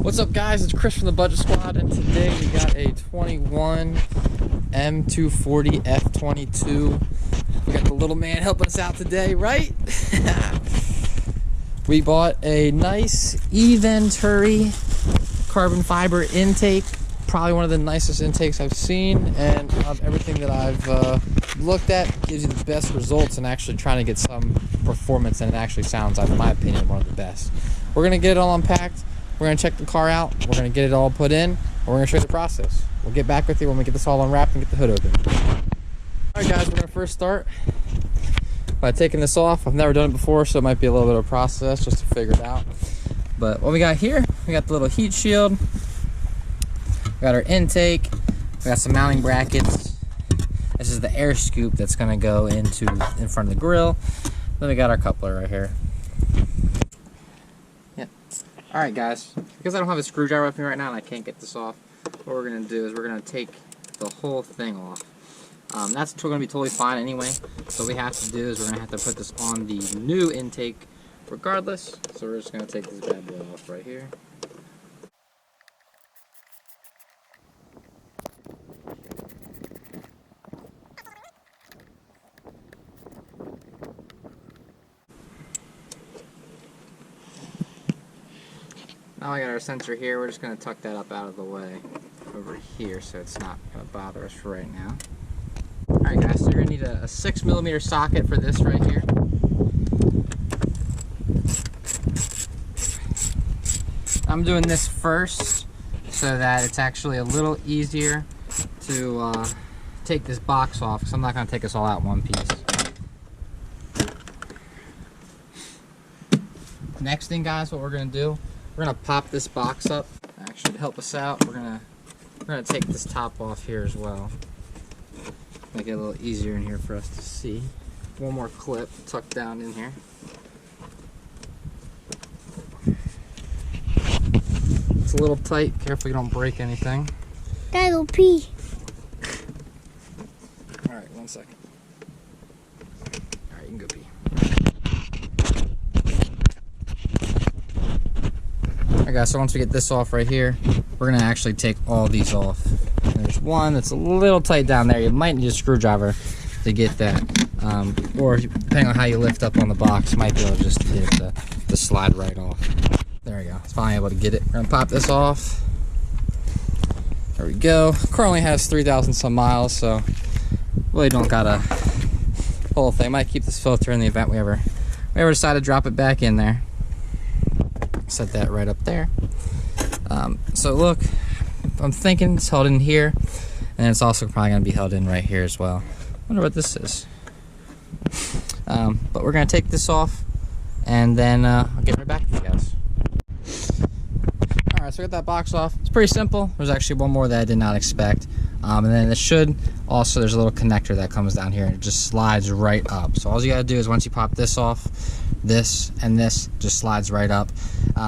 What's up, guys? It's Chris from the Budget Squad, and today we got a 21 M240 F22. We got the little man helping us out today, right? We bought a nice Eventuri Carbon Fiber Intake, probably one of the nicest intakes I've seen, and of everything that I've looked at, gives you the best results in actually trying to get some performance, and it actually sounds, in my opinion, one of the best. We're gonna get it all unpacked. We're going to check the car out, we're going to get it all put in, and we're going to show you the process. We'll get back with you when we get this all unwrapped and get the hood open. Alright guys, we're going to first start by taking this off. I've never done it before, so it might be a little bit of a process just to figure it out. But what we got here, we got the little heat shield, we got our intake, we got some mounting brackets. This is the air scoop that's going to go in front of the grill. Then we got our coupler right here. Alright guys, because I don't have a screwdriver with me right now and I can't get this off, what we're going to do is we're going to take the whole thing off. That's going to be totally fine anyway, so what we have to do is we're going to have to put this on the new intake regardless, so we're just going to take this bad boy off right here. Now we got our sensor here, we're just going to tuck that up out of the way over here so it's not going to bother us for right now. Alright guys, so you're going to need a 6mm socket for this right here. I'm doing this first so that it's actually a little easier to take this box off, because I'm not going to take this all out in one piece. Next thing guys, what we're going to do, we're gonna pop this box up. Actually, to help us out, we're gonna take this top off here as well. Make it a little easier in here for us to see. One more clip tucked down in here. It's a little tight. Careful you don't break anything. Gotta go pee. All right, 1 second. All right, you can go pee. Alright guys, so once we get this off right here, we're going to actually take all these off. There's one that's a little tight down there. You might need a screwdriver to get that. Or depending on how you lift up on the box, you might be able to just get it to slide right off. There we go. It's finally able to get it. We're going to pop this off. There we go. Car only has 3,000 some miles, so really don't got a whole thing. Might keep this filter in the event we ever decide to drop it back in there. Set that right up there. So look, I'm thinking it's held in here, and it's also probably going to be held in right here as well. Wonder what this is. But we're going to take this off, and then I'll get right back with you guys. Alright, so I got that box off. It's pretty simple. There's actually one more that I did not expect. And then it should also, there's a little connector that comes down here, and it just slides right up. So all you got to do is once you pop this off, this and this just slides right up.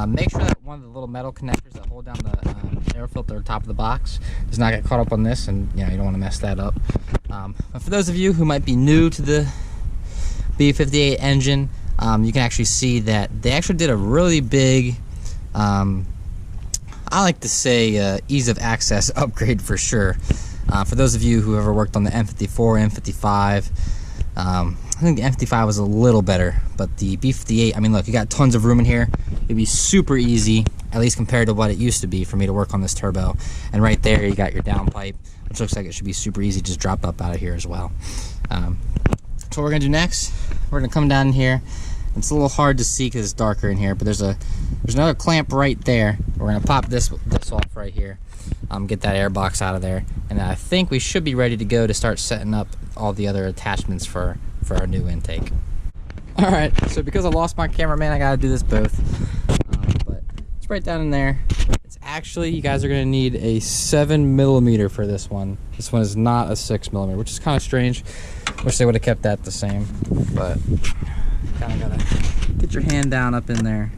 Make sure that one of the little metal connectors that hold down the air filter on top of the box does not get caught up on this, and you don't want to mess that up. But for those of you who might be new to the B58 engine, you can actually see that they actually did a really big, I like to say ease of access upgrade for sure. For those of you who ever worked on the M54, M55, I think the M55 was a little better, but the B58, I mean look, you got tons of room in here. It'd be super easy, at least compared to what it used to be for me to work on this turbo. And right there you got your downpipe, which looks like it should be super easy, just drop up out of here as well. So what we're gonna do next, we're gonna come down in here. It's a little hard to see because it's darker in here, but there's another clamp right there. We're gonna pop this off right here, get that air box out of there, and I think we should be ready to go to start setting up all the other attachments for our new intake. Alright, so because I lost my cameraman, I gotta do this both. But it's right down in there. It's actually, you guys are gonna need a 7mm for this one. This one is not a 6mm, which is kind of strange. Wish they would have kept that the same, but kind of gotta get your hand down up in there.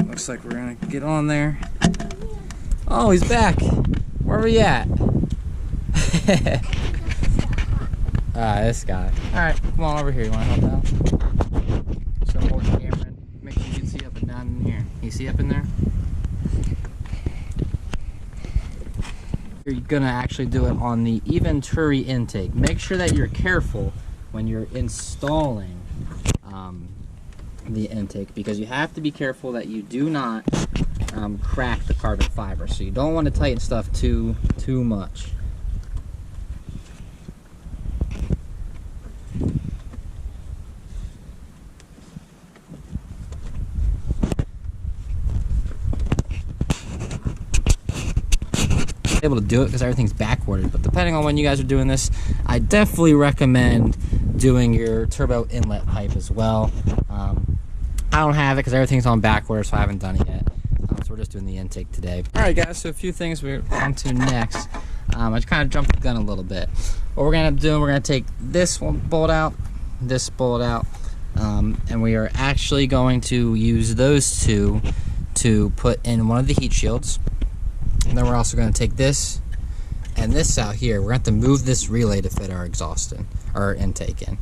Looks like we're gonna get on there. Oh, he's back. Where are we at? This guy. Alright, come on over here. You want to help out? So hold the camera in. Make sure you can see up and down in here. Can you see up in there? You're gonna actually do it on the Eventuri intake. Make sure that you're careful when you're installing the intake, because you have to be careful that you do not crack the carbon fiber. So you don't want to tighten stuff too much. Able to do it because everything's backwarded, but depending on when you guys are doing this, I definitely recommend doing your turbo inlet pipe as well. I don't have it because everything's on backward, so I haven't done it yet. So we're just doing the intake today. Alright guys, so a few things we're on to next. I just kind of jumped the gun a little bit. What we're going to end up doing, we're going to take this one bolt out, this bolt out, and we are actually going to use those two to put in one of the heat shields. And then we're also going to take this and this out here. We're going to have to move this relay to fit our exhaust in, or intake in.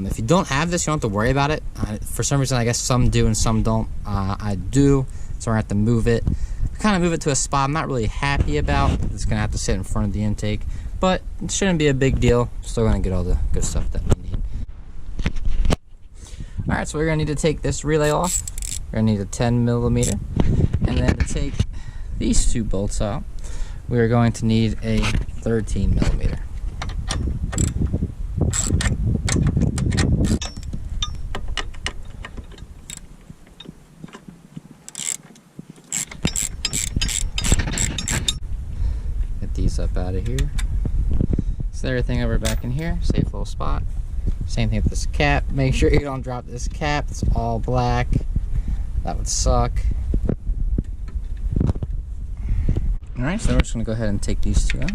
If you don't have this, you don't have to worry about it. For some reason, I guess some do and some don't. I do, so we're going to have to move it. Kind of move it to a spot I'm not really happy about. It's going to have to sit in front of the intake, but it shouldn't be a big deal. Still going to get all the good stuff that we need. Alright, so we're going to need to take this relay off. We're going to need a 10 millimeter. And then to take these two bolts out, we are going to need a 13 millimeter. Get these up out of here. Set everything over back in here, safe little spot. Same thing with this cap. Make sure you don't drop this cap. It's all black. That would suck. Alright, so we're just going to go ahead and take these two out.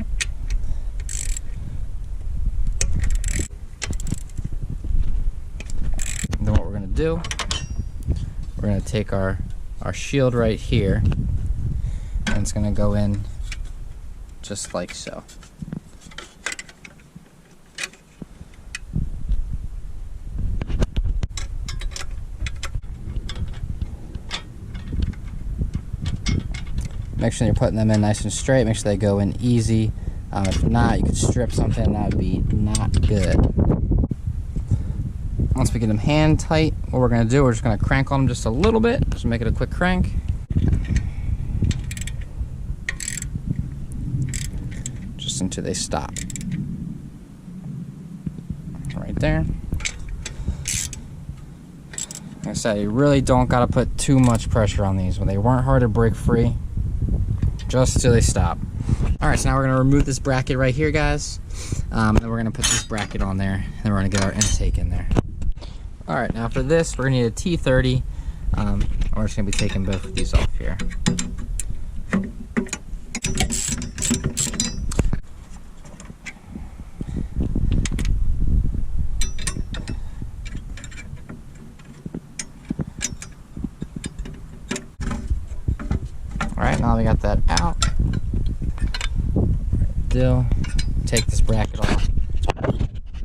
And then what we're going to do, we're going to take our shield right here, and it's going to go in just like so. Make sure you're putting them in nice and straight. Make sure they go in easy. If not, you could strip something. That would be not good. Once we get them hand tight, what we're going to do, we're just going to crank on them just a little bit. Just make it a quick crank. Just until they stop. Right there. Like I said, you really don't got to put too much pressure on these. When they weren't hard to break free, just until they stop. Alright, so now we're going to remove this bracket right here, guys. Then we're going to put this bracket on there, and then we're going to get our intake in there. Alright, now for this, we're going to need a T30. We're just going to be taking both of these off here. Alright, now we got that out. Take this bracket off.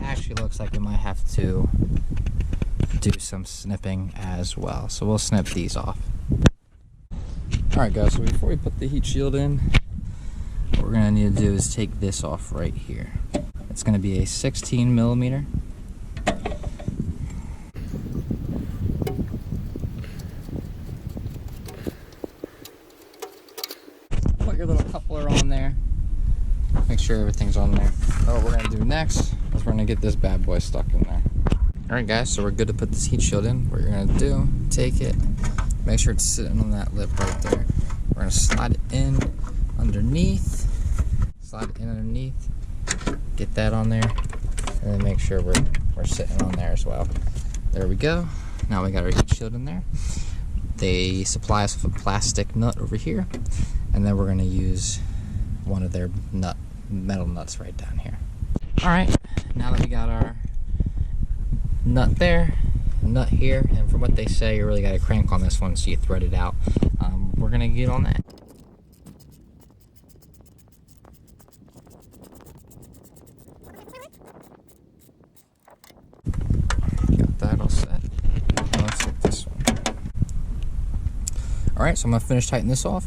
Actually looks like we might have to do some snipping as well. So we'll snip these off. Alright guys, so before we put the heat shield in, what we're going to need to do is take this off right here. It's going to be a 16 millimeter. Put your little coupler on there. Make sure everything's on there. So what we're going to do next is we're going to get this bad boy stuck in there. Alright guys, so we're good to put this heat shield in. What you're going to do, take it, make sure it's sitting on that lip right there. We're going to slide it in underneath. Slide it in underneath. Get that on there. And then make sure we're sitting on there as well. There we go. Now we got our heat shield in there. They supply us with a plastic nut over here. And then we're going to use one of their metal nuts right down here. Alright, now that we got our nut there, nut here, and from what they say, you really got to crank on this one so you thread it out. We're going to get on that. Got that all set. Now let's get this one. Alright, so I'm going to finish tightening this off.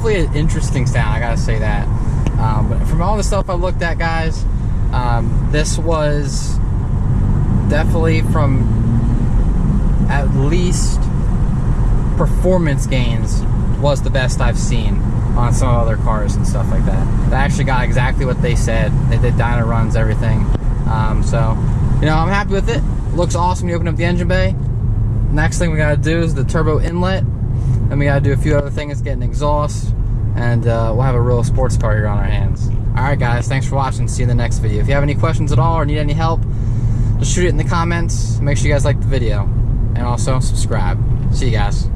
definitely an interesting sound, I gotta say that. But from all the stuff I've looked at, guys, this was definitely, from at least performance gains, was the best I've seen on some other cars and stuff like that. They actually got exactly what they said. They did dyno runs, everything. So, you know, I'm happy with it. Looks awesome when you open up the engine bay. Next thing we gotta do is the turbo inlet. Then we gotta do a few other things, get an exhaust, and we'll have a real sports car here on our hands. Alright guys, thanks for watching. See you in the next video. If you have any questions at all or need any help, just shoot it in the comments. Make sure you guys like the video. And also subscribe. See you guys.